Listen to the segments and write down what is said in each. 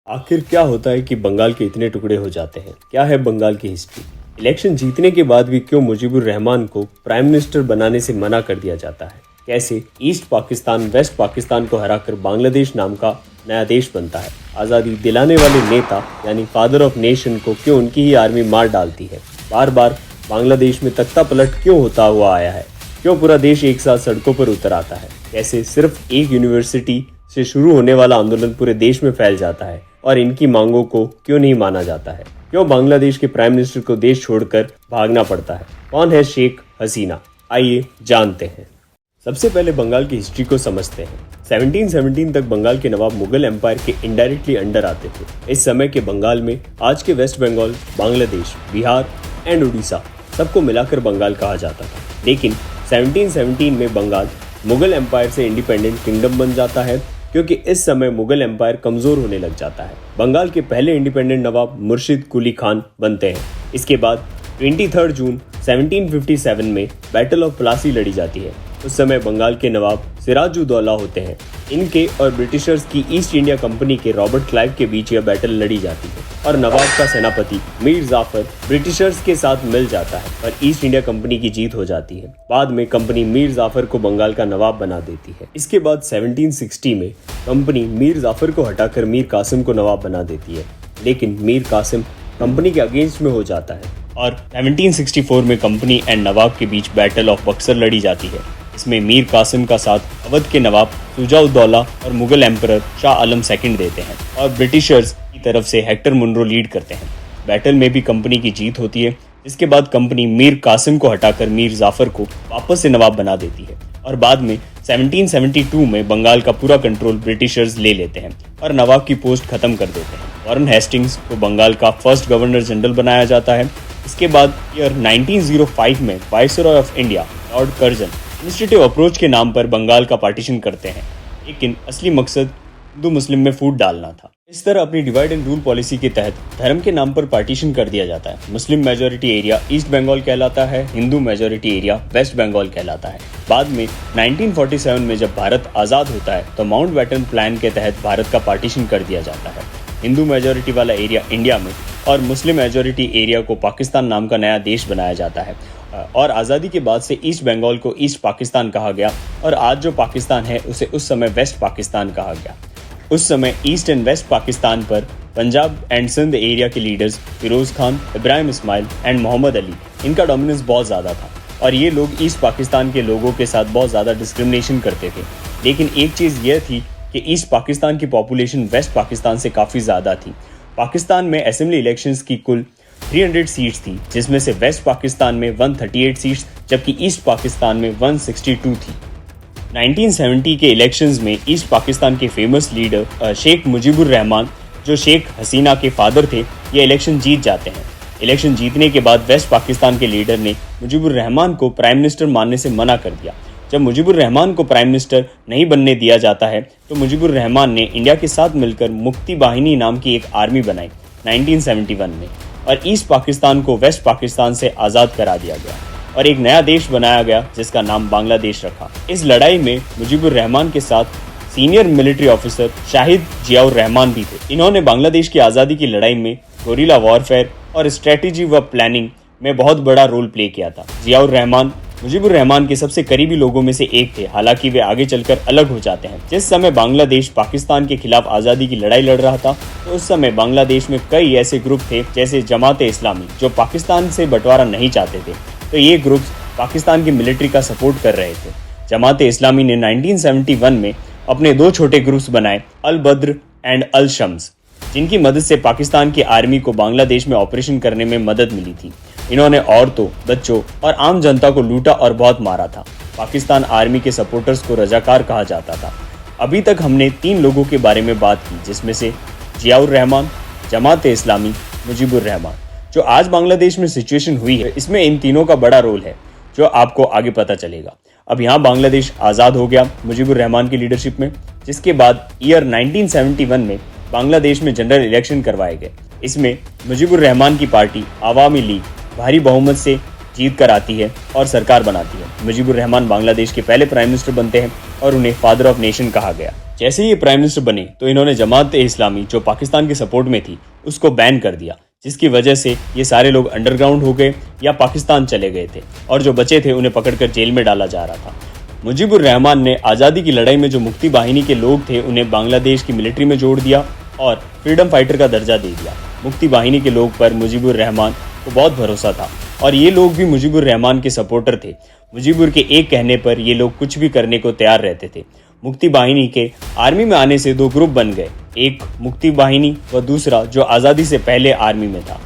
आखिर क्या होता है कि बंगाल के इतने टुकड़े हो जाते हैं? क्या है बंगाल की हिस्ट्री? इलेक्शन जीतने के बाद भी क्यों मुजीबुर रहमान को प्राइम मिनिस्टर बनाने से मना कर दिया जाता है? कैसे ईस्ट पाकिस्तान वेस्ट पाकिस्तान को हराकर बांग्लादेश नाम का नया देश बनता है? आज़ादी दिलाने वाले नेता यानी फादर ऑफ नेशन को क्यों उनकी ही आर्मी मार डालती है? बार बार बांग्लादेश में तख्ता पलट क्यों होता हुआ आया है? क्यों पूरा देश एक साथ सड़कों पर उतर आता है? कैसे सिर्फ एक यूनिवर्सिटी से शुरू होने वाला आंदोलन पूरे देश में फैल जाता है और इनकी मांगों को क्यों नहीं माना जाता है? क्यों बांग्लादेश के प्राइम मिनिस्टर को देश छोड़कर भागना पड़ता है? कौन है शेख हसीना? आइए जानते हैं। सबसे पहले बंगाल की हिस्ट्री को समझते हैं। 1717 तक बंगाल के नवाब मुगल एम्पायर के इनडायरेक्टली अंडर आते थे। इस समय के बंगाल में आज के वेस्ट बंगाल, बांग्लादेश, बिहार एंड उड़ीसा सबको मिलाकर बंगाल कहा जाता था। लेकिन 1717 में बंगाल मुगल एम्पायर से इंडिपेंडेंट किंगडम बन जाता है क्योंकि इस समय मुगल एम्पायर कमजोर होने लग जाता है। बंगाल के पहले इंडिपेंडेंट नवाब मुर्शिद कुली खान बनते हैं। इसके बाद 23 जून 1757 में बैटल ऑफ प्लासी लड़ी जाती है। उस समय बंगाल के नवाब सिराजुद्दौला होते हैं। इनके और ब्रिटिशर्स की ईस्ट इंडिया कंपनी के रॉबर्ट क्लाइव के बीच यह बैटल लड़ी जाती है और नवाब का सेनापति मीर जाफर ब्रिटिशर्स के साथ मिल जाता है और ईस्ट इंडिया कंपनी की जीत हो जाती है। बाद में कंपनी मीर जाफर को बंगाल का नवाब बना देती है। इसके बाद 1760 में कंपनी मीर जाफर को हटाकर मीर कासिम को नवाब बना देती है, लेकिन मीर कासिम कंपनी के अगेंस्ट में हो जाता है और 1764 में कंपनी एंड नवाब के बीच बैटल ऑफ बक्सर लड़ी जाती है। इसमें मीर कासिम का साथ अवध के नवाब शुजाउद्दौला और मुगल एम्परर शाह आलम सेकंड देते हैं और ब्रिटिशर्स की तरफ से हेक्टर मुनरो लीड करते हैं। बैटल में भी कंपनी की जीत होती है। इसके बाद कंपनी मीर कासिम को हटाकर मीर जाफर को वापस से नवाब बना देती है और बाद में 1772 में बंगाल का पूरा कंट्रोल ब्रिटिशर्स ले लेते हैं और नवाब की पोस्ट खत्म कर देते हैं। वॉरेन हेस्टिंग्स को बंगाल का फर्स्ट गवर्नर जनरल बनाया जाता है। इसके बाद ईयर 1905 में viceroy of India Lord Curzon institute approach के नाम पर बंगाल का पार्टीशन करते हैं, लेकिन असली मकसद हिंदू मुस्लिम में फूट डालना था। इस तरह अपनी डिवाइड एंड रूल पॉलिसी के तहत धर्म के नाम पर पार्टीशन कर दिया जाता है। Muslim majority area East Bengal कहलाता है, Hindu majority area West Bengal कहलाता है। बाद में 1947 में जब भारत आज़ाद होता है तो माउंटबेटन प्लान के तहत भारत का पार्टीशन कर दिया जाता है। हिंदू मेजॉरिटी वाला एरिया इंडिया में और मुस्लिम मेजॉरिटी एरिया को पाकिस्तान नाम का नया देश बनाया जाता है और आज़ादी के बाद से ईस्ट बंगाल को ईस्ट पाकिस्तान कहा गया और आज जो पाकिस्तान है उसे उस समय वेस्ट पाकिस्तान कहा गया। उस समय ईस्ट एंड वेस्ट पाकिस्तान पर पंजाब एंड सिंध एरिया के लीडर्स फिरोज खान, इब्राहिम इस्माइल एंड मोहम्मद अली, इनका डोमिनेंस बहुत ज़्यादा था और ये लोग ईस्ट पाकिस्तान के लोगों के साथ बहुत ज़्यादा डिस्क्रिमिनेशन करते थे। लेकिन एक चीज़ यह थी कि ईस्ट पाकिस्तान की पॉपुलेशन वेस्ट पाकिस्तान से काफ़ी ज़्यादा थी। पाकिस्तान में असेंबली इलेक्शंस की कुल 300 सीट्स थी, जिसमें से वेस्ट पाकिस्तान में 138 सीट्स जबकि ईस्ट पाकिस्तान में 162 थी। 1970 के इलेक्शंस में ईस्ट पाकिस्तान के फेमस लीडर शेख मुजीबुर रहमान, जो शेख हसीना के फादर थे, ये इलेक्शन जीत जाते हैं। इलेक्शन जीतने के बाद वेस्ट पाकिस्तान के लीडर ने मुजीबुर रहमान को प्राइम मिनिस्टर मानने से मना कर दिया। जब मुजीबुर रहमान को प्राइम मिनिस्टर नहीं बनने दिया जाता है तो मुजीबुर रहमान ने इंडिया के साथ मिलकर मुक्ति बाहिनी नाम की एक आर्मी बनाई 1971 में और ईस्ट पाकिस्तान को वेस्ट पाकिस्तान से आज़ाद करा दिया गया और एक नया देश बनाया गया जिसका नाम बांग्लादेश रखा। इस लड़ाई में मुजीबुर रहमान के साथ senior military officer Shahid Ziaur Rahman भी थे। इन्होंने बांग्लादेश की आज़ादी की लड़ाई में गोरिल्ला वॉरफेयर और स्ट्रेटेजी व प्लानिंग में बहुत बड़ा रोल प्ले किया था। जियाउर रहमान मुजीबुर रहमान के सबसे करीबी लोगों में से एक थे, हालांकि वे आगे चलकर अलग हो जाते हैं। जिस समय बांग्लादेश पाकिस्तान के खिलाफ आज़ादी की लड़ाई लड़ रहा था तो उस समय बांग्लादेश में कई ऐसे ग्रुप थे जैसे जमाते इस्लामी, जो पाकिस्तान से बंटवारा नहीं चाहते थे, तो ये ग्रुप्स पाकिस्तान की मिलिट्री का सपोर्ट कर रहे थे। जमाते इस्लामी ने 1971 में अपने दो छोटे ग्रुप्स बनाए, अल बद्र एंड अल शम्स, जिनकी मदद से पाकिस्तान की आर्मी को बांग्लादेश में ऑपरेशन करने में मदद मिली थी। इन्होंने औरतों, बच्चों और आम जनता को लूटा और बहुत मारा था। पाकिस्तान आर्मी के सपोर्टर्स को रजाकार कहा जाता था। अभी तक हमने 3 लोगों के बारे में बात की, जिसमें से जियाउर रहमान, जमाते इस्लामी, मुजीबुर रहमान। जो आज बांग्लादेश में सिचुएशन हुई है, इसमें इन तीनों का बड़ा रोल है, जो आपको आगे पता चलेगा। अब यहाँ बांग्लादेश आज़ाद हो गया मुजीबुर रहमान की लीडरशिप में, जिसके बाद ईयर 1971 में बांग्लादेश में जनरल इलेक्शन करवाए गए। इसमें मुजीबुर रहमान की पार्टी आवामी लीग भारी बहुमत से जीत कर आती है और सरकार बनाती है। मुजीबुर रहमान बांग्लादेश के पहले प्राइम मिनिस्टर बनते हैं और उन्हें फादर ऑफ नेशन कहा गया। जैसे ही ये प्राइम मिनिस्टर बने तो इन्होंने जमात-ए-इस्लामी जो पाकिस्तान के सपोर्ट में थी उसको बैन कर दिया, जिसकी वजह से ये सारे लोग अंडरग्राउंड हो गए या पाकिस्तान चले गए थे और जो बचे थे उन्हें पकड़कर जेल में डाला जा रहा था। मुजीबुर रहमान ने आज़ादी की लड़ाई में जो मुक्ति बाहिनी के लोग थे उन्हें बांग्लादेश की मिलिट्री में जोड़ दिया और फ्रीडम फाइटर का दर्जा दे दिया। मुक्ति बाहिनी के लोग पर मुजीबुर रहमान को बहुत भरोसा था और ये लोग भी मुजीबुर रहमान के सपोर्टर थे। मुजीबुर के एक कहने पर ये लोग कुछ भी करने को तैयार रहते थे। मुक्ति बाहिनी के आर्मी में आने से दो ग्रुप बन गए, एक मुक्ति बाहिनी व दूसरा जो आज़ादी से पहले आर्मी में था।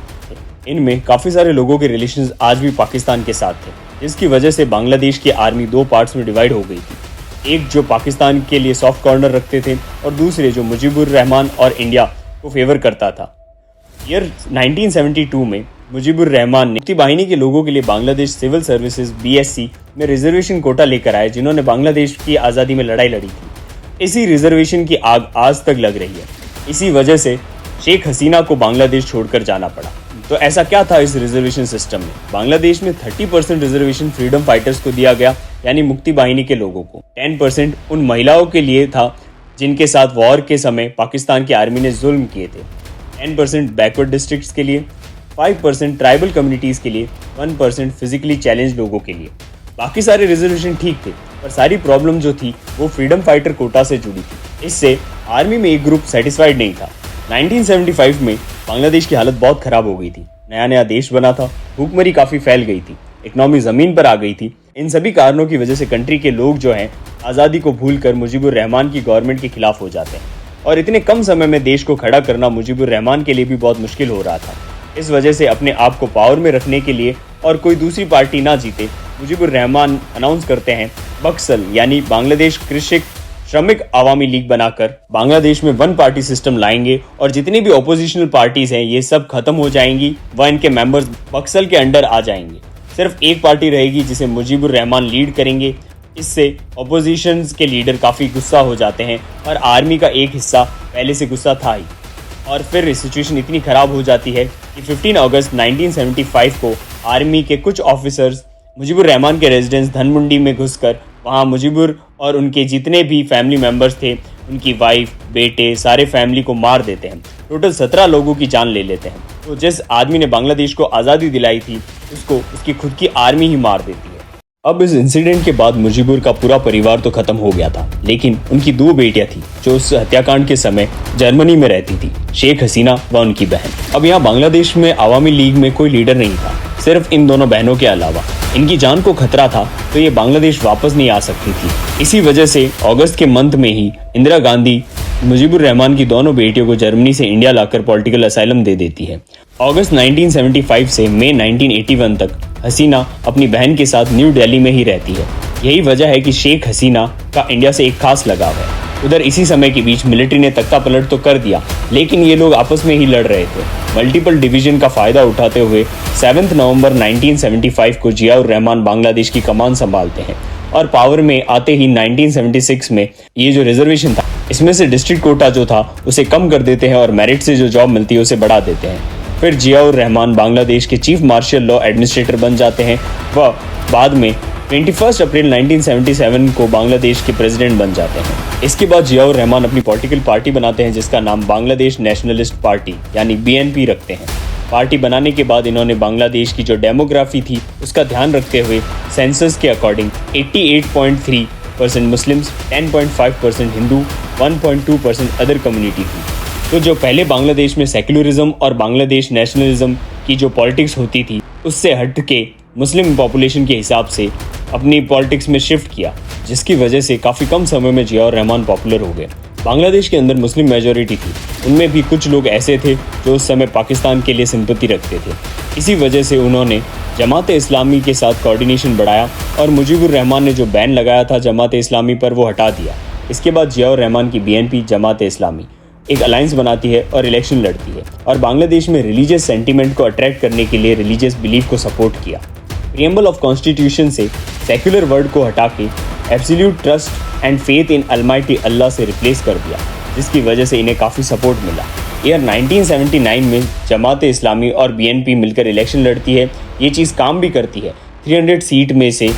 इनमें काफ़ी सारे लोगों के रिलेशंस आज भी पाकिस्तान के साथ थे, जिसकी वजह से बांग्लादेश की आर्मी दो पार्ट्स में डिवाइड हो गई थी। एक जो पाकिस्तान के लिए सॉफ्ट कॉर्नर रखते थे और दूसरे जो मुजीबुर रहमान और इंडिया को फेवर करता था। ईयर 1972 में मुजीबुर रहमान ने मुक्ति बाहिनी के लोगों के लिए बांग्लादेश सिविल सर्विसेज BSc में रिजर्वेशन कोटा लेकर आए, जिन्होंने बांग्लादेश की आज़ादी में लड़ाई लड़ी थी। इसी रिजर्वेशन की आग आज तक लग रही है। इसी वजह से शेख हसीना को बांग्लादेश छोड़कर जाना पड़ा। तो ऐसा क्या था इस रिजर्वेशन सिस्टम में? बांग्लादेश में 30% रिजर्वेशन फ्रीडम फाइटर्स को दिया गया, यानी मुक्ति बाहिनी के लोगों को। 10% उन महिलाओं के लिए था जिनके साथ वॉर के समय पाकिस्तान की आर्मी ने जुल्म किए थे, 10% बैकवर्ड डिस्ट्रिक्ट्स के लिए, 5% ट्राइबल कम्युनिटीज़ के लिए, 1% फिजिकली चैलेंज लोगों के लिए। बाकी सारे रिजर्वेशन ठीक थे, पर सारी प्रॉब्लम जो थी वो फ्रीडम फाइटर कोटा से जुड़ी थी। इससे आर्मी में एक ग्रुप सेटिस्फाइड नहीं था। 1975 में बांग्लादेश की हालत बहुत ख़राब हो गई थी। नया नया देश बना था, भूखमरी काफ़ी फैल गई थी, इकनॉमी ज़मीन पर आ गई थी। इन सभी कारणों की वजह से कंट्री के लोग जो हैं आज़ादी को भूलकर मुजीबुर रहमान की गवर्नमेंट के खिलाफ हो जाते हैं और इतने कम समय में देश को खड़ा करना मुजीबुर रहमान के लिए भी बहुत मुश्किल हो रहा था। इस वजह से अपने आप को पावर में रखने के लिए और कोई दूसरी पार्टी ना जीते, मुजीबुर रहमान अनाउंस करते हैं बक्सल यानी बांग्लादेश कृषक श्रमिक आवामी लीग बनाकर बांग्लादेश में वन पार्टी सिस्टम लाएंगे और जितनी भी ऑपोजिशनल पार्टीज हैं ये सब खत्म हो जाएंगी व इनके मेंबर्स बक्सल के अंडर आ जाएंगे। सिर्फ एक पार्टी रहेगी जिसे मुजीबुर रहमान लीड करेंगे। इससे ऑपोजिशन के लीडर काफ़ी गुस्सा हो जाते हैं और आर्मी का एक हिस्सा पहले से गुस्सा था ही। और फिर सिचुएशन इतनी ख़राब हो जाती है कि 15 अगस्त 1975 को आर्मी के कुछ ऑफिसर्स मुजीबुर रहमान के रेजिडेंस धनमुंडी में घुसकर वहाँ मुजीबुर और उनके जितने भी फैमिली मेम्बर्स थे, उनकी वाइफ, बेटे, सारे फैमिली को मार देते हैं। टोटल 17 लोगों की जान ले लेते हैं। तो जिस आदमी ने बांग्लादेश को आज़ादी दिलाई थी उसको उसकी खुद की आर्मी ही मार देती है। अब इस इंसिडेंट के बाद मुजीबुर का पूरा परिवार तो खत्म हो गया था, लेकिन उनकी दो बेटियां थी जो उस हत्याकांड के समय जर्मनी में रहती थी, शेख हसीना व उनकी बहन। अब यहाँ बांग्लादेश में आवामी लीग में कोई लीडर नहीं था, सिर्फ इन दोनों बहनों के अलावा। इनकी जान को खतरा था तो ये बांग्लादेश वापस नहीं आ सकती थी। इसी वजह से अगस्त के मंथ में ही इंदिरा गांधी मुजीबुर रहमान की दोनों बेटियों को जर्मनी से इंडिया लाकर पॉलिटिकल असाइलम दे देती है। अगस्त 1975 से मई 1981 तक हसीना अपनी बहन के साथ न्यू दिल्ली में ही रहती है। यही वजह है कि शेख हसीना का इंडिया से एक खास लगाव है। उधर इसी समय के बीच मिलिट्री ने तख्ता पलट तो कर दिया, लेकिन ये लोग आपस में ही लड़ रहे थे। मल्टीपल डिवीजन का फायदा उठाते हुए 7 नवंबर 1975 को जियाउर रहमान बांग्लादेश की कमान संभालते हैं और पावर में आते ही 1976 में ये जो रिजर्वेशन था इसमें से डिस्ट्रिक्ट कोटा जो था उसे कम कर देते हैं और मेरिट से जो जॉब मिलती है उसे बढ़ा देते हैं। फिर जियाउर रहमान बांग्लादेश के चीफ मार्शल लॉ एडमिनिस्ट्रेटर बन जाते हैं व बाद में 21 अप्रैल 1977 को बांग्लादेश के प्रेसिडेंट बन जाते हैं। इसके बाद जियाउर रहमान अपनी पॉलिटिकल पार्टी बनाते हैं जिसका नाम बांग्लादेश नेशनलिस्ट पार्टी यानी BNP रखते हैं। पार्टी बनाने के बाद इन्होंने बांग्लादेश की जो डेमोग्राफी थी उसका ध्यान रखते हुए सेंसस के according 88.3% Muslims, 10.5% Hindu, 1.2% other community थी। तो जो पहले बांग्लादेश में सेक्युलरिज्म और बांग्लादेश नेशनलिज्म की जो पॉलिटिक्स होती थी उससे हट के मुस्लिम पॉपुलेशन के हिसाब से अपनी पॉलिटिक्स में शिफ्ट किया, जिसकी वजह से काफ़ी कम समय में जियाउर रहमान पॉपुलर हो गए। बांग्लादेश के अंदर मुस्लिम मेजॉरिटी थी, उनमें भी कुछ लोग ऐसे थे जो उस समय पाकिस्तान के लिए सिंपैथी रखते थे। इसी वजह से उन्होंने जमात-ए-इस्लामी के साथ कोऑर्डिनेशन बढ़ाया और मुजीबुर रहमान ने जो बैन लगाया था जमात-ए-इस्लामी पर वो हटा दिया। इसके बाद जियाउर रहमान की BNP जमात-ए-इस्लामी एक अलायंस बनाती है और इलेक्शन लड़ती है और बांग्लादेश में रिलीजियस सेंटीमेंट को अट्रैक्ट करने के लिए रिलीजियस बिलीफ को सपोर्ट किया। प्रीएम्बल ऑफ कॉन्स्टिट्यूशन से सेक्युलर वर्ड को हटा के absolute trust and faith in almighty Allah से रिप्लेस कर दिया, जिसकी वजह से इन्हें काफ़ी सपोर्ट मिला। ईयर 1979 में जमात-ए-इस्लामी और BNP मिलकर इलेक्शन लड़ती है। ये चीज़ काम भी करती है, 300 सीट में से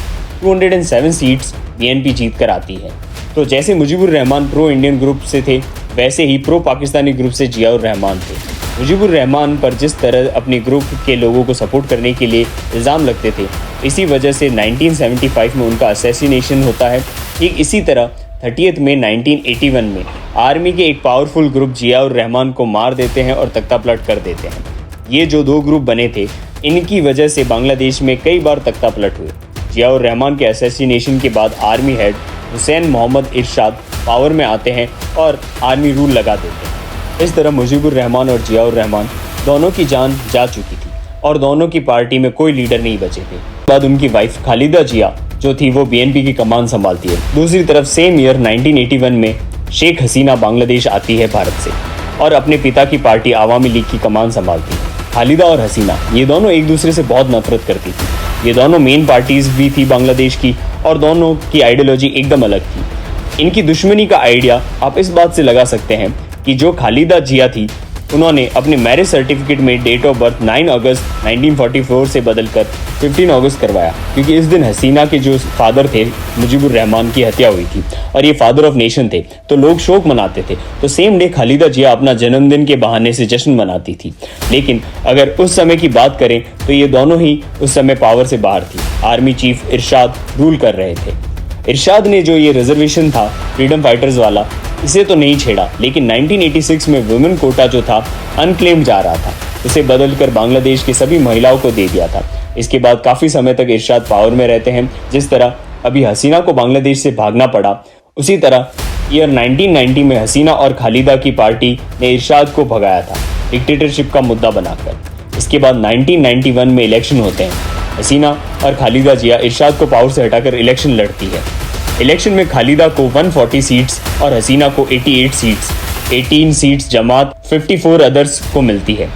207 सीट्स बीएनपी जीत कर आती है। तो जैसे Mujibur Rahman pro Indian group से थे, वैसे ही प्रो पाकिस्तानी ग्रुप से जियाउर रहमान थे। मुजीबुर रहमान पर जिस तरह अपने ग्रुप के लोगों को सपोर्ट करने के लिए इल्ज़ाम लगते थे, इसी वजह से 1975 में उनका असैसिनेशन होता है। ठीक इसी तरह 30 मई 1981 में आर्मी के एक पावरफुल ग्रुप जियाउर रहमान को मार देते हैं और तख्ता पलट कर देते हैं। ये जो दो ग्रुप बने थे, इनकी वजह से बांग्लादेश में कई बार तख्ता पलट हुए। जियाउर रहमान के असैसिनेशन के बाद आर्मी हेड हुसैन मोहम्मद इरशाद पावर में आते हैं और आर्मी रूल लगा देते हैं। इस तरह मुजीबुर रहमान और जियाउर रहमान दोनों की जान जा चुकी थी और दोनों की पार्टी में कोई लीडर नहीं बचे थे। बाद उनकी वाइफ खालिदा जिया जो थी वो बीएनपी की कमान संभालती है। दूसरी तरफ सेम ईयर 1981 में शेख हसीना बांग्लादेश आती है भारत से और अपने पिता की पार्टी आवामी लीग की कमान संभालती है। खालिदा और हसीना ये दोनों एक दूसरे से बहुत नफरत करती थी। ये दोनों मेन पार्टीज भी थी बांग्लादेश की और दोनों की आइडियोलॉजी एकदम अलग थी। इनकी दुश्मनी का आइडिया आप इस बात से लगा सकते हैं कि जो खालिदा जिया थी, उन्होंने अपने मैरिज सर्टिफिकेट में डेट ऑफ बर्थ 9 अगस्त 1944 से बदलकर 15 अगस्त करवाया, क्योंकि इस दिन हसीना के जो फादर थे मुजीबुर रहमान की हत्या हुई थी और ये फादर ऑफ नेशन थे, तो लोग शोक मनाते थे। तो सेम डे खालिदा जिया अपना जन्मदिन के बहाने से जश्न मनाती थी। लेकिन अगर उस समय की बात करें तो ये दोनों ही उस समय पावर से बाहर थी। आर्मी चीफ इरशाद रूल कर रहे थे। इरशाद ने जो ये रिजर्वेशन था फ्रीडम फाइटर्स वाला, इसे तो नहीं छेड़ा, लेकिन 1986 में वुमेन कोटा जो था अनक्लेम जा रहा था, उसे बदलकर बांग्लादेश की सभी महिलाओं को दे दिया था। इसके बाद काफ़ी समय तक इरशाद पावर में रहते हैं। जिस तरह अभी हसीना को बांग्लादेश से भागना पड़ा, उसी तरह ईयर 1990 में हसीना और खालिदा की पार्टी ने इरशाद को भगाया था डिक्टेटरशिप का मुद्दा बनाकर। इसके बाद 1991 में इलेक्शन होते हैं। हसीना और खालिदा जिया इरशाद को पावर से हटाकर इलेक्शन लड़ती है। इलेक्शन में खालिदा को 140 सीट्स और हसीना को 88 सीट्स, 18 सीट्स जमात, 54 अदर्स को मिलती है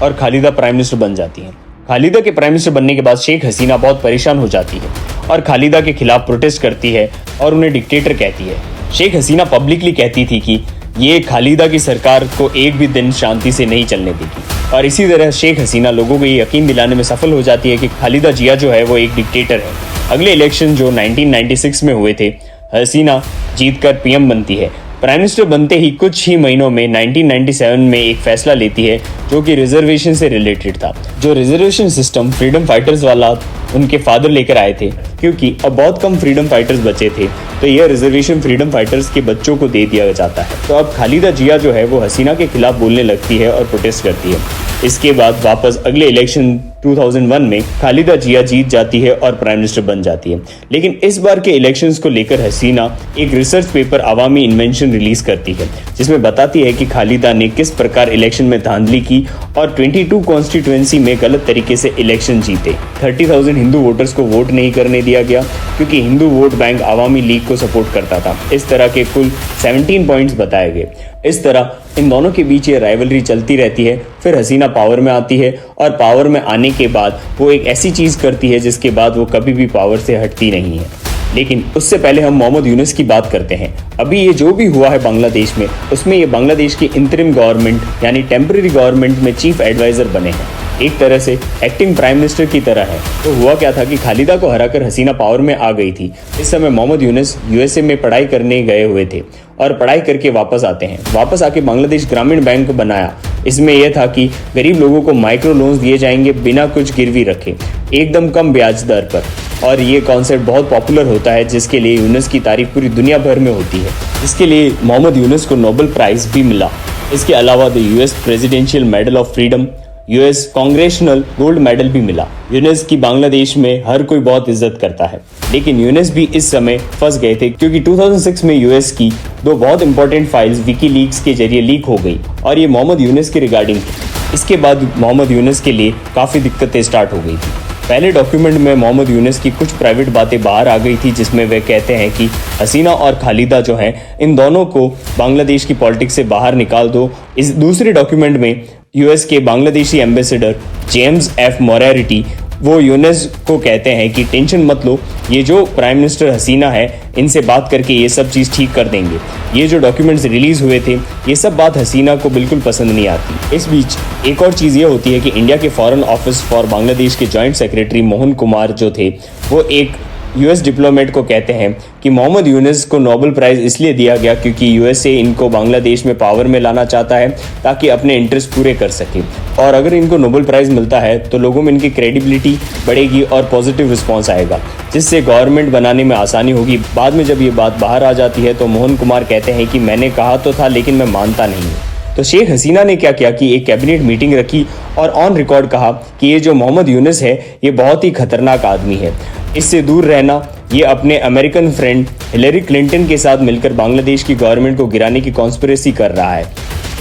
और खालिदा प्राइम मिनिस्टर बन जाती है। खालिदा के प्राइम मिनिस्टर बनने के बाद शेख हसीना बहुत परेशान हो जाती है और खालिदा के खिलाफ प्रोटेस्ट करती है और उन्हें डिक्टेटर कहती है। शेख हसीना पब्लिकली कहती थी कि ये खालिदा की सरकार को एक भी दिन शांति से नहीं चलने देगी और इसी तरह शेख हसीना लोगों को ये यकीन दिलाने में सफल हो जाती है कि खालिदा जिया जो है वो एक डिक्टेटर है। अगले इलेक्शन जो 1996 में हुए थे, हसीना जीतकर पीएम बनती है। प्राइम मिनिस्टर बनते ही कुछ ही महीनों में 1997 में एक फैसला लेती है जो कि रिजर्वेशन से रिलेटेड था। जो रिजर्वेशन सिस्टम फ्रीडम फाइटर्स वाला उनके फादर लेकर आए थे, क्योंकि अब बहुत कम फ्रीडम फाइटर्स बचे थे, तो यह रिजर्वेशन फ्रीडम फाइटर्स के बच्चों को दे दिया जाता है। तो अब खालिदा जिया जो है वो हसीना के खिलाफ बोलने लगती है और प्रोटेस्ट करती है। इसके बाद वापस अगले इलेक्शन 2001 में खालिदा जिया जीत जाती है और प्राइम मिनिस्टर बन जाती है। लेकिन इस बार के इलेक्शंस को लेकर हसीना एक रिसर्च पेपर अवामी इन्वेंशन रिलीज करती है, जिसमें बताती है कि खालिदा ने किस प्रकार इलेक्शन में धांधली की और 22 कॉन्स्टिट्यूएंसी में गलत तरीके से इलेक्शन जीते। 30,000 हिंदू वोटर्स को वोट नहीं करने दिया गया, क्योंकि हिंदू वोट बैंक अवामी लीग को सपोर्ट करता था। इस तरह के कुल 17 पॉइंट्स बताए गए। इस तरह इन दोनों के बीच ये राइवलरी चलती रहती है। फिर हसीना पावर में आती है और पावर में आने के बाद वो एक ऐसी चीज़ करती है जिसके बाद वो कभी भी पावर से हटती नहीं है। लेकिन उससे पहले हम मोहम्मद यूनुस की बात करते हैं। अभी ये जो भी हुआ है बांग्लादेश में, उसमें ये बांग्लादेश की इंटरिम गवर्नमेंट यानी टेम्पररी गवर्नमेंट में चीफ एडवाइजर बने हैं, एक तरह से एक्टिंग प्राइम मिनिस्टर की तरह है। तो हुआ क्या था कि खालिदा को हराकर हसीना पावर में आ गई थी। इस समय मोहम्मद यूनुस यूएसए में पढ़ाई करने गए हुए थे और पढ़ाई करके वापस आते हैं। वापस आके बांग्लादेश ग्रामीण बैंक बनाया। इसमें यह था कि गरीब लोगों को माइक्रो लोन्स दिए जाएंगे बिना कुछ गिरवी रखे, एकदम कम ब्याज दर पर। और ये कॉन्सेप्ट बहुत पॉपुलर होता है, जिसके लिए यूनुस की तारीफ पूरी दुनिया भर में होती है। इसके लिए मोहम्मद यूनुस को नोबेल प्राइज भी मिला। इसके अलावा the US presidential medal of freedom, US congressional gold medal भी मिला। यूनुस की बांग्लादेश में हर कोई बहुत इज्जत करता है। लेकिन यूनुस भी इस समय फंस गए थे, क्योंकि 2006 में यूएस की दो बहुत इंपॉर्टेंट फाइल्स विकीलीक्स के जरिए लीक हो गई और ये मोहम्मद यूनुस के रिगार्डिंग थी। इसके बाद मोहम्मद यूनुस के लिए काफ़ी दिक्कतें स्टार्ट हो गई थी। पहले डॉक्यूमेंट में मोहम्मद यूनुस की कुछ प्राइवेट बातें बाहर आ गई थी, जिसमें वे कहते हैं कि हसीना और खालिदा जो हैं, इन दोनों को बांग्लादेश की पॉलिटिक्स से बाहर निकाल दो। इस दूसरे डॉक्यूमेंट में यूएस के बांग्लादेशी एम्बेसडर जेम्स एफ मोरेरिटी वो यूनुस को कहते हैं कि टेंशन मत लो, ये जो प्राइम मिनिस्टर हसीना है इनसे बात करके ये सब चीज़ ठीक कर देंगे। ये जो डॉक्यूमेंट्स रिलीज हुए थे ये सब बात हसीना को बिल्कुल पसंद नहीं आती। इस बीच एक और चीज़ ये होती है कि इंडिया के फॉरेन ऑफिस फॉर बांग्लादेश के जॉइंट सेक्रेटरी मोहन कुमार जो थे वो एक यूएस डिप्लोमेट को कहते हैं कि मोहम्मद यूनुस को नोबेल प्राइज़ इसलिए दिया गया क्योंकि यूएसए इनको बांग्लादेश में पावर में लाना चाहता है ताकि अपने इंटरेस्ट पूरे कर सके, और अगर इनको नोबेल प्राइज़ मिलता है तो लोगों में इनकी क्रेडिबिलिटी बढ़ेगी और पॉजिटिव रिस्पॉन्स आएगा, जिससे गवर्नमेंट बनाने में आसानी होगी। बाद में जब ये बात बाहर आ जाती है तो मोहन कुमार कहते हैं कि मैंने कहा तो था लेकिन मैं मानता नहीं। तो शेख हसीना ने क्या किया कि एक कैबिनेट मीटिंग रखी और ऑन रिकॉर्ड कहा कि ये जो मोहम्मद यूनुस है ये बहुत ही खतरनाक आदमी है, इससे दूर रहना। ये अपने अमेरिकन फ्रेंड हिलरी क्लिंटन के साथ मिलकर बांग्लादेश की गवर्नमेंट को गिराने की कॉन्स्पिरेसी कर रहा है,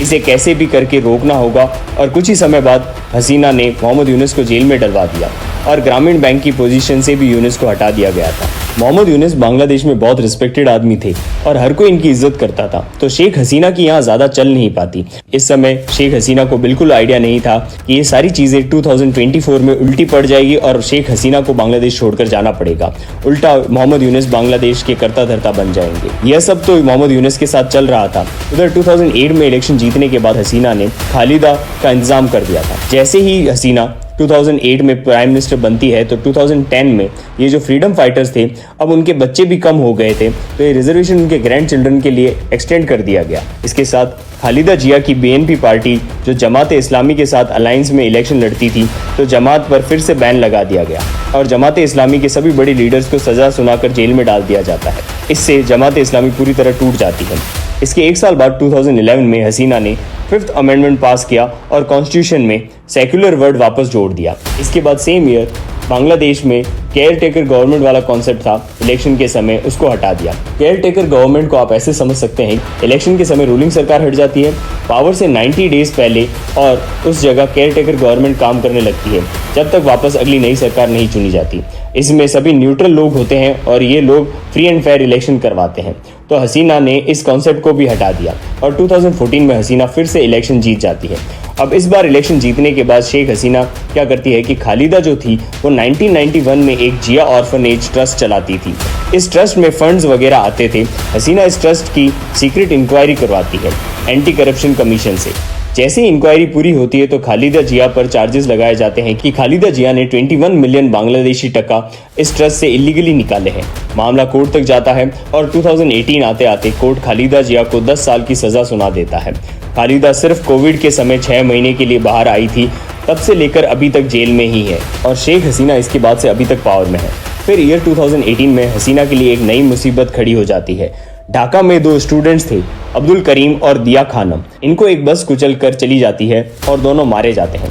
इसे कैसे भी करके रोकना होगा। और कुछ ही समय बाद हसीना ने मोहम्मद यूनुस को जेल में डलवा दिया और ग्रामीण बैंक की पोजीशन से भी यूनुस को हटा दिया गया था। मोहम्मद यूनुस बांग्लादेश में बहुत रिस्पेक्टेड आदमी थे और हर कोई इनकी इज्जत करता था, तो शेख हसीना की यहाँ ज़्यादा चल नहीं पाती। इस समय शेख हसीना को बिल्कुल आइडिया नहीं था कि ये सारी चीज़ें 2024 में उल्टी पड़ जाएगी और शेख हसीना को बांग्लादेश छोड़कर जाना पड़ेगा। उल्टा मोहम्मद यूनुस बांग्लादेश के कर्ता धर्ता बन जाएंगे। यह सब तो मोहम्मद यूनुस के साथ चल रहा था। उधर 2008 में इलेक्शन जीतने के बाद हसीना ने खालिदा का इंतजाम कर दिया था। जैसे ही हसीना 2008 में प्राइम मिनिस्टर बनती है तो 2010 में ये जो फ्रीडम फाइटर्स थे अब उनके बच्चे भी कम हो गए थे, तो ये रिजर्वेशन उनके ग्रैंड चिल्ड्रन के लिए एक्सटेंड कर दिया गया। इसके साथ खालिदा जिया की बीएनपी पार्टी जो जमात इस्लामी के साथ अलायंस में इलेक्शन लड़ती थी तो जमात पर फिर से बैन लगा दिया गया और जमात इस्लामी के सभी बड़े लीडर्स को सजा सुनाकर जेल में डाल दिया जाता है। इससे जमात इस्लामी पूरी तरह टूट जाती है। इसके एक साल बाद 2011 में हसीना ने 5th अमेंडमेंट पास किया और कॉन्स्टिट्यूशन में सेक्युलर वर्ड वापस जोड़ दिया। इसके बाद सेम ईयर बांग्लादेश में केयर टेकर गवर्नमेंट वाला कॉन्सेप्ट था इलेक्शन के समय, उसको हटा दिया। केयर टेकर गवर्नमेंट को आप ऐसे समझ सकते हैं, इलेक्शन के समय रूलिंग सरकार हट जाती है पावर से 90 डेज पहले और उस जगह केयर टेकर गवर्नमेंट काम करने लगती है जब तक वापस अगली नई सरकार नहीं चुनी जाती। इसमें सभी न्यूट्रल लोग होते हैं और ये लोग फ्री एंड फेयर इलेक्शन करवाते हैं। तो हसीना ने इस कॉन्सेप्ट को भी हटा दिया और 2014 में हसीना फिर से इलेक्शन जीत जाती है। अब इस बार इलेक्शन जीतने के बाद शेख हसीना क्या करती है कि खालिदा जो थी वो 1991 में एक जिया ऑर्फनेज ट्रस्ट चलाती थी। इस ट्रस्ट में फंड्स वगैरह आते थे। हसीना इस ट्रस्ट की सीक्रेट इंक्वायरी करवाती है एंटी करप्शन कमीशन से। जैसे ही इंक्वायरी पूरी होती है तो खालिदा जिया पर चार्जेस लगाए जाते हैं कि खालिदा जिया ने 21 मिलियन बांग्लादेशी टका इस ट्रस्ट से इलीगली निकाले हैं। मामला कोर्ट तक जाता है और 2018 आते आते कोर्ट खालिदा जिया को 10 साल की सजा सुना देता है। खालिदा सिर्फ कोविड के समय 6 महीने के लिए बाहर आई थी, तब से लेकर अभी तक जेल में ही है और शेख हसीना इसके बाद से अभी तक पावर में है। फिर ईयर 2018 में हसीना के लिए एक नई मुसीबत खड़ी हो जाती है। ढाका में 2 स्टूडेंट्स थे, अब्दुल करीम और दिया खानम। इनको एक बस कुचल कर चली जाती है और दोनों मारे जाते हैं।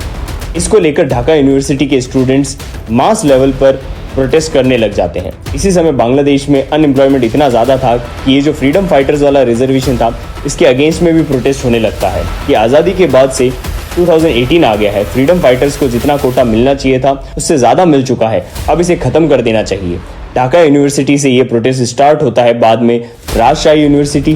इसको लेकर ढाका यूनिवर्सिटी के स्टूडेंट्स मास लेवल पर प्रोटेस्ट करने लग जाते हैं। इसी समय बांग्लादेश में अनएम्प्लॉयमेंट इतना ज़्यादा था कि ये जो फ्रीडम फाइटर्स वाला रिजर्वेशन था इसके अगेंस्ट में भी प्रोटेस्ट होने लगता है कि आज़ादी के बाद से 2018 आ गया है, फ्रीडम फाइटर्स को जितना कोटा मिलना चाहिए था उससे ज़्यादा मिल चुका है, अब इसे ख़त्म कर देना चाहिए। ढाका यूनिवर्सिटी से ये प्रोटेस्ट स्टार्ट होता है। बाद में राजशाही यूनिवर्सिटी,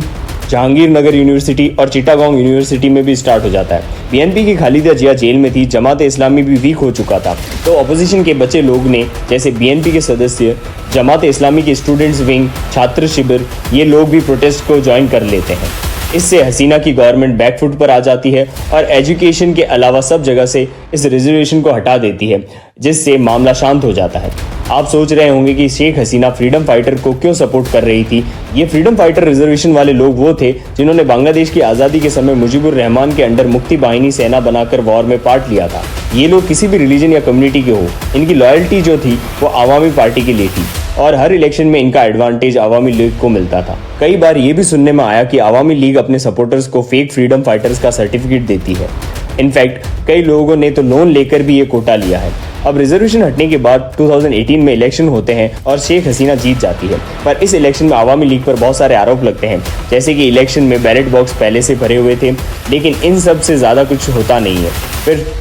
जहांगीरनगर यूनिवर्सिटी और चिटागोंग यूनिवर्सिटी में भी स्टार्ट हो जाता है। बीएनपी की खालिदा जिया जेल में थी, जमात इस्लामी भी वीक हो चुका था, तो अपोजिशन के बचे लोग ने जैसे बीएनपी के सदस्य, जमात इस्लामी के स्टूडेंट्स विंग, छात्र शिविर, ये लोग भी प्रोटेस्ट को ज्वाइन कर लेते हैं। इससे हसीना की गवर्नमेंट बैकफुट पर आ जाती है और एजुकेशन के अलावा सब जगह से इस रिजर्वेशन को हटा देती है, जिससे मामला शांत हो जाता है। आप सोच रहे होंगे कि शेख हसीना फ्रीडम फाइटर को क्यों सपोर्ट कर रही थी। ये फ्रीडम फाइटर रिजर्वेशन वाले लोग वो थे जिन्होंने बांग्लादेश की आज़ादी के समय मुजीबुर रहमान के अंडर मुक्ति बाहिनी सेना बनाकर वॉर में पार्ट लिया था। ये लोग किसी भी रिलीजन या कम्युनिटी के हो, इनकी लॉयल्टी जो थी वो आवामी पार्टी के लिए थी और हर इलेक्शन में इनका एडवांटेज आवामी लीग को मिलता था। कई बार ये भी सुनने में आया कि आवामी लीग अपने सपोर्टर्स को फेक फ्रीडम फाइटर्स का सर्टिफिकेट देती है। इनफैक्ट कई लोगों ने तो लोन लेकर भी ये कोटा लिया है। अब रिजर्वेशन हटने के बाद 2018 में इलेक्शन होते हैं और शेख हसीना जीत जाती है, पर इस इलेक्शन में आवामी लीग पर बहुत सारे आरोप लगते हैं, जैसे कि इलेक्शन में बैलेट बॉक्स पहले से भरे हुए थे, लेकिन इन सब से ज़्यादा कुछ होता नहीं है।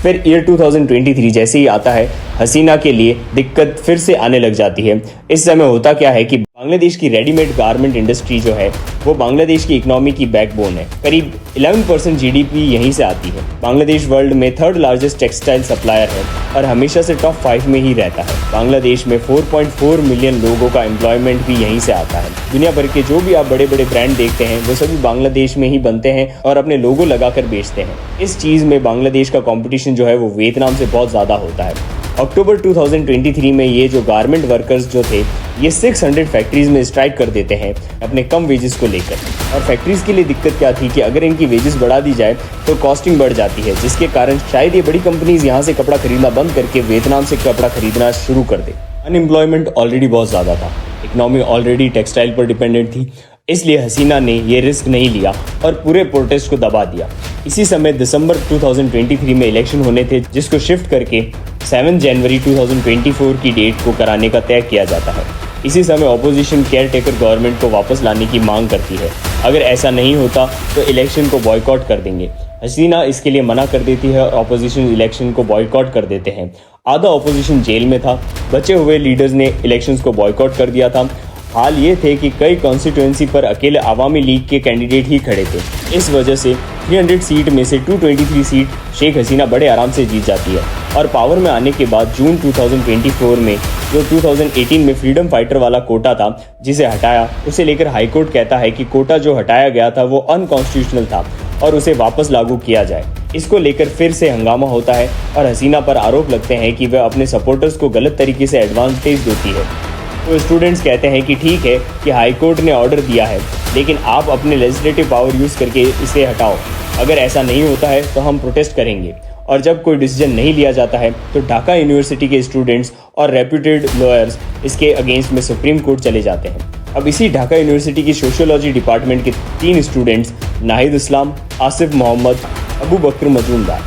फिर ईयर 2023 जैसे ही आता है, हसीना के लिए दिक्कत फिर से आने लग जाती है। इस समय होता क्या है कि बांग्लादेश की रेडीमेड गारमेंट इंडस्ट्री जो है वो बांग्लादेश की इकोनॉमी की बैकबोन है। करीब 11% जीडीपी यहीं से आती है। बांग्लादेश वर्ल्ड में 3rd लार्जेस्ट टेक्सटाइल सप्लायर है और हमेशा से टॉप 5 में ही रहता है। बांग्लादेश में 4.4 मिलियन लोगों का एम्प्लॉयमेंट भी यहीं से आता है। दुनिया भर के जो भी आप बड़े बड़े ब्रांड देखते हैं वो सभी बांग्लादेश में ही बनते हैं और अपने लोगो लगाकर बेचते हैं। इस चीज़ में बांग्लादेश का कॉम्पिटिशन जो है वो वियतनाम से बहुत ज़्यादा होता है। अक्टूबर 2023 में ये जो गारमेंट वर्कर्स जो थे ये 600 फैक्ट्रीज में स्ट्राइक कर देते हैं अपने कम वेजेस को लेकर। और फैक्ट्रीज के लिए दिक्कत क्या थी कि अगर इनकी वेजेस बढ़ा दी जाए तो कॉस्टिंग बढ़ जाती है, जिसके कारण शायद ये बड़ी कंपनीज यहाँ से कपड़ा खरीदना बंद करके वियतनाम से कपड़ा खरीदना शुरू कर दे। अनएम्प्लॉयमेंट ऑलरेडी बहुत ज़्यादा था, इकोनॉमी ऑलरेडी टेक्सटाइल पर डिपेंडेंट थी, इसलिए हसीना ने ये रिस्क नहीं लिया और पूरे प्रोटेस्ट को दबा दिया। इसी समय दिसंबर 2023 में इलेक्शन होने थे, जिसको शिफ्ट करके 7 जनवरी 2024 की डेट को कराने का तय किया जाता है। इसी समय ऑपोजिशन केयर टेकर गवर्नमेंट को वापस लाने की मांग करती है। अगर ऐसा नहीं होता तो इलेक्शन को बॉयकॉट कर देंगे। हसीना इसके लिए मना कर देती है और ऑपोजिशन इलेक्शन को बॉयकॉट कर देते हैं। आधा ऑपोजिशन जेल में था, बचे हुए लीडर्स ने इलेक्शंस को बॉयकॉट कर दिया था। हाल ये थे कि कई कॉन्स्टिट्यूएंसी पर अकेले आवामी लीग के कैंडिडेट ही खड़े थे। इस वजह से 300 सीट में से 223 सीट शेख हसीना बड़े आराम से जीत जाती है और पावर में आने के बाद जून 2024 में जो 2018 में फ्रीडम फाइटर वाला कोटा था जिसे हटाया, उसे लेकर हाईकोर्ट कहता है कि कोटा जो हटाया गया था वो अनकॉन्स्टिट्यूशनल था और उसे वापस लागू किया जाए। इसको लेकर फिर से हंगामा होता है और हसीना पर आरोप लगते हैं कि वह अपने सपोर्टर्स को गलत तरीके से एडवांटेज देती है। तो स्टूडेंट्स कहते हैं कि ठीक है कि हाई कोर्ट ने ऑर्डर दिया है, लेकिन आप अपने लेजिस्लेटिव पावर यूज़ करके इसे हटाओ। अगर ऐसा नहीं होता है तो हम प्रोटेस्ट करेंगे। और जब कोई डिसीजन नहीं लिया जाता है तो ढाका यूनिवर्सिटी के स्टूडेंट्स और रेप्यूटेड लॉयर्स इसके अगेंस्ट में सुप्रीम कोर्ट चले जाते हैं। अब इसी ढाका यूनिवर्सिटी की सोशियोलॉजी डिपार्टमेंट के 3 स्टूडेंट्स नाहिद इस्लाम, आसिफ मोहम्मद, अबू बकर मजूमदार,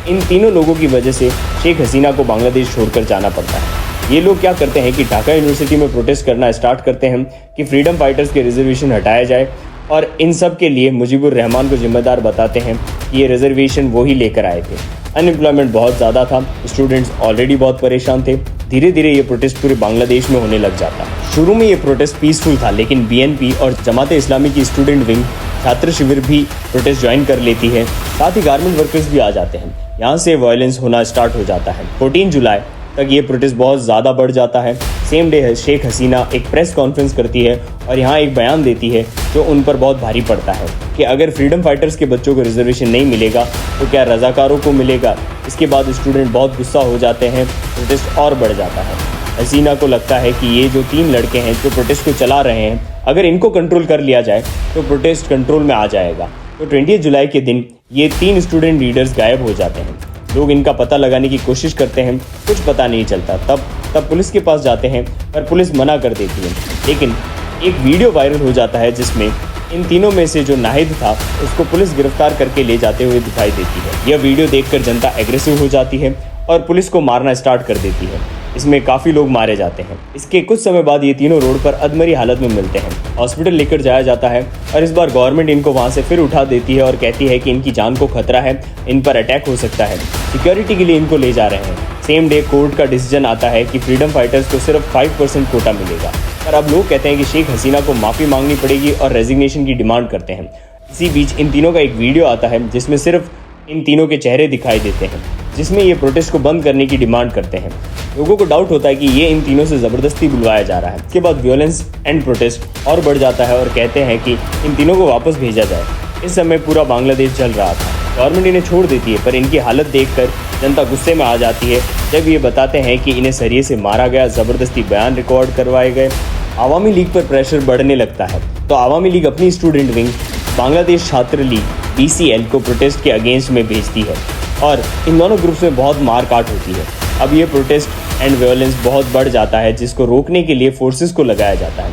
इन तीनों लोगों की वजह से शेख हसीना को बांग्लादेश छोड़कर जाना पड़ता है। ये लोग क्या करते हैं कि ढाका यूनिवर्सिटी में प्रोटेस्ट करना स्टार्ट करते हैं कि फ्रीडम फाइटर्स के रिजर्वेशन हटाया जाए और इन सब के लिए मुजीबुर रहमान को जिम्मेदार बताते हैं कि ये रिजर्वेशन वो ही लेकर आए थे। अनएम्प्लॉयमेंट बहुत ज़्यादा था, स्टूडेंट्स ऑलरेडी बहुत परेशान थे। धीरे धीरे ये प्रोटेस्ट पूरे बांग्लादेश में होने लग जाता है। शुरू में ये प्रोटेस्ट पीसफुल था, लेकिन BNP और जमात इस्लामी की स्टूडेंट विंग छात्र शिविर भी प्रोटेस्ट ज्वाइन कर लेती है। साथ ही गारमेंट वर्कर्स भी आ जाते हैं। यहाँ से वायलेंस होना स्टार्ट हो जाता है। 14 जुलाई तक ये प्रोटेस्ट बहुत ज़्यादा बढ़ जाता है। सेम डे शेख हसीना एक प्रेस कॉन्फ्रेंस करती है और यहाँ एक बयान देती है जो उन पर बहुत भारी पड़ता है कि अगर फ्रीडम फाइटर्स के बच्चों को रिजर्वेशन नहीं मिलेगा तो क्या रजाकारों को मिलेगा। इसके बाद स्टूडेंट बहुत गुस्सा हो जाते हैं, प्रोटेस्ट और बढ़ जाता है। हसीना को लगता है कि ये जो 3 लड़के हैं जो प्रोटेस्ट को चला रहे हैं, अगर इनको कंट्रोल कर लिया जाए तो प्रोटेस्ट कंट्रोल में आ जाएगा। तो 20 जुलाई के दिन ये 3 स्टूडेंट लीडर्स गायब हो जाते हैं। लोग इनका पता लगाने की कोशिश करते हैं, कुछ पता नहीं चलता। तब पुलिस के पास जाते हैं पर पुलिस मना कर देती है। लेकिन एक वीडियो वायरल हो जाता है जिसमें इन तीनों में से जो नाहिद था उसको पुलिस गिरफ्तार करके ले जाते हुए दिखाई देती है। यह वीडियो देखकर जनता एग्रेसिव हो जाती है और पुलिस को मारना स्टार्ट कर देती है। इसमें काफ़ी लोग मारे जाते हैं। इसके कुछ समय बाद ये तीनों रोड पर अधमरी हालत में मिलते हैं। हॉस्पिटल लेकर जाया जाता है और इस बार गवर्नमेंट इनको वहाँ से फिर उठा देती है और कहती है कि इनकी जान को खतरा है, इन पर अटैक हो सकता है। सिक्योरिटी के लिए इनको ले जा रहे हैं। सेम डे कोर्ट का डिसीजन आता है कि फ्रीडम फाइटर्स को सिर्फ 5% कोटा मिलेगा। पर अब लोग कहते हैं कि शेख हसीना को माफ़ी मांगनी पड़ेगी और रेजिग्नेशन की डिमांड करते हैं। इसी बीच इन तीनों का एक वीडियो आता है जिसमें सिर्फ इन तीनों के चेहरे दिखाई देते हैं, जिसमें ये प्रोटेस्ट को बंद करने की डिमांड करते हैं। लोगों को डाउट होता है कि ये इन तीनों से ज़बरदस्ती बुलवाया जा रहा है। इसके बाद वियोलेंस एंड प्रोटेस्ट और बढ़ जाता है और कहते हैं कि इन तीनों को वापस भेजा जाए। इस समय पूरा बांग्लादेश जल रहा था। गवर्नमेंट इन्हें छोड़ देती है पर इनकी हालत देखकर जनता गुस्से में आ जाती है जब ये बताते हैं कि इन्हें सरिये से मारा गया, ज़बरदस्ती बयान रिकॉर्ड करवाए गए। आवामी लीग पर प्रेशर बढ़ने लगता है तो आवामी लीग अपनी स्टूडेंट विंग बांग्लादेश छात्र लीग BCL को प्रोटेस्ट के अगेंस्ट में भेजती है और इन दोनों ग्रुप्स में बहुत मारकाट होती है। अब ये प्रोटेस्ट एंड वायलेंस बहुत बढ़ जाता है, जिसको रोकने के लिए फोर्सेस को लगाया जाता है।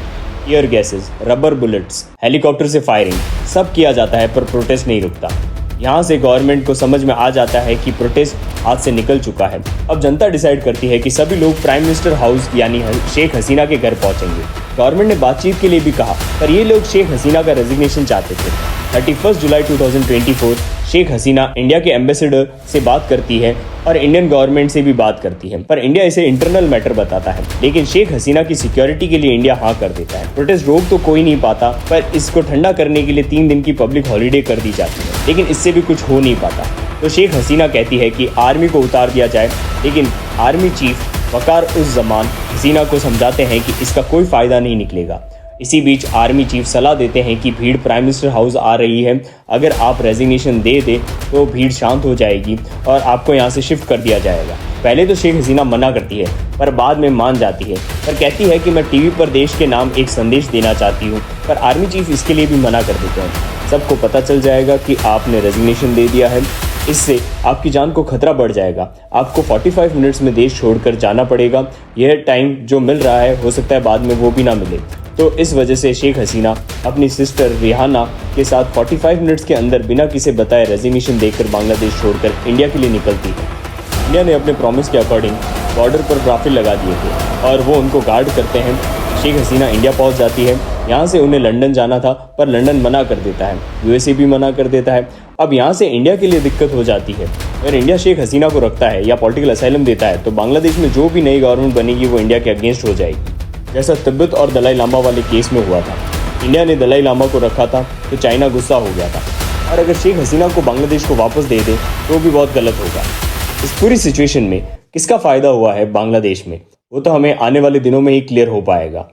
Year gases, rubber bullets, helicopter से फायरिंग सब किया जाता है पर प्रोटेस्ट नहीं रुकता। यहाँ से गवर्नमेंट को समझ में आ जाता है कि प्रोटेस्ट हाथ से निकल चुका है। अब जनता डिसाइड करती है कि सभी लोग प्राइम मिनिस्टर हाउस यानी शेख हसीना के घर पहुँचेंगे। गवर्नमेंट ने बातचीत के लिए भी कहा पर ये लोग शेख हसीना का रेजिग्नेशन चाहते थे। 31 जुलाई 2024 शेख हसीना इंडिया के एम्बेसडर से बात करती है और इंडियन गवर्नमेंट से भी बात करती है, पर इंडिया इसे इंटरनल मैटर बताता है। लेकिन शेख हसीना की सिक्योरिटी के लिए इंडिया हाँ कर देता है। प्रोटेस्ट रोक तो कोई नहीं पाता, पर इसको ठंडा करने के लिए 3 दिन की पब्लिक हॉलीडे कर दी जाती है, लेकिन इससे भी कुछ हो नहीं पाता। तो शेख हसीना कहती है कि आर्मी को उतार दिया जाए, लेकिन आर्मी चीफ वकार उस जमान हसीना को समझाते हैं कि इसका कोई फ़ायदा नहीं निकलेगा। इसी बीच आर्मी चीफ सलाह देते हैं कि भीड़ प्राइम मिनिस्टर हाउस आ रही है, अगर आप रेजिग्नेशन दे दें तो भीड़ शांत हो जाएगी और आपको यहाँ से शिफ्ट कर दिया जाएगा। पहले तो शेख हसीना मना करती है, पर बाद में मान जाती है, पर कहती है कि मैं टीवी पर देश के नाम एक संदेश देना चाहती हूँ, पर आर्मी चीफ इसके लिए भी मना कर देते हैं। सबको पता चल जाएगा कि आपने रेजिग्नेशन दे दिया है, इससे आपकी जान को खतरा बढ़ जाएगा। आपको 45 मिनट्स में देश छोड़कर जाना पड़ेगा। यह टाइम जो मिल रहा है हो सकता है बाद में वो भी ना मिले। तो इस वजह से शेख हसीना अपनी सिस्टर रिहाना के साथ 45 मिनट्स के अंदर बिना किसी बताए रेजिग्नेशन देकर बांग्लादेश छोड़कर इंडिया के लिए निकलती है। इंडिया ने अपने प्रॉमिस के अकॉर्डिंग बॉर्डर पर राफेल लगा दिए थे और वो उनको गार्ड करते हैं। शेख हसीना इंडिया पहुंच जाती है। यहाँ से उन्हें लंदन जाना था, पर लंदन मना कर देता है, यूएसए भी मना कर देता है। अब यहाँ से इंडिया के लिए दिक्कत हो जाती है। अगर इंडिया शेख हसीना को रखता है या पॉलिटिकल असाइलम देता है तो बांग्लादेश में जो भी नई गवर्नमेंट बनेगी वो इंडिया के अगेंस्ट हो जाएगी, जैसा तिब्बत और दलाई लामा वाले केस में हुआ था। इंडिया ने दलाई लामा को रखा था तो चाइना गुस्सा हो गया था, और अगर शेख हसीना को बांग्लादेश को वापस दे दे तो भी बहुत गलत होगा। इस पूरी सिचुएशन में किसका फ़ायदा हुआ है बांग्लादेश में, वो तो हमें आने वाले दिनों में ही क्लियर हो पाएगा।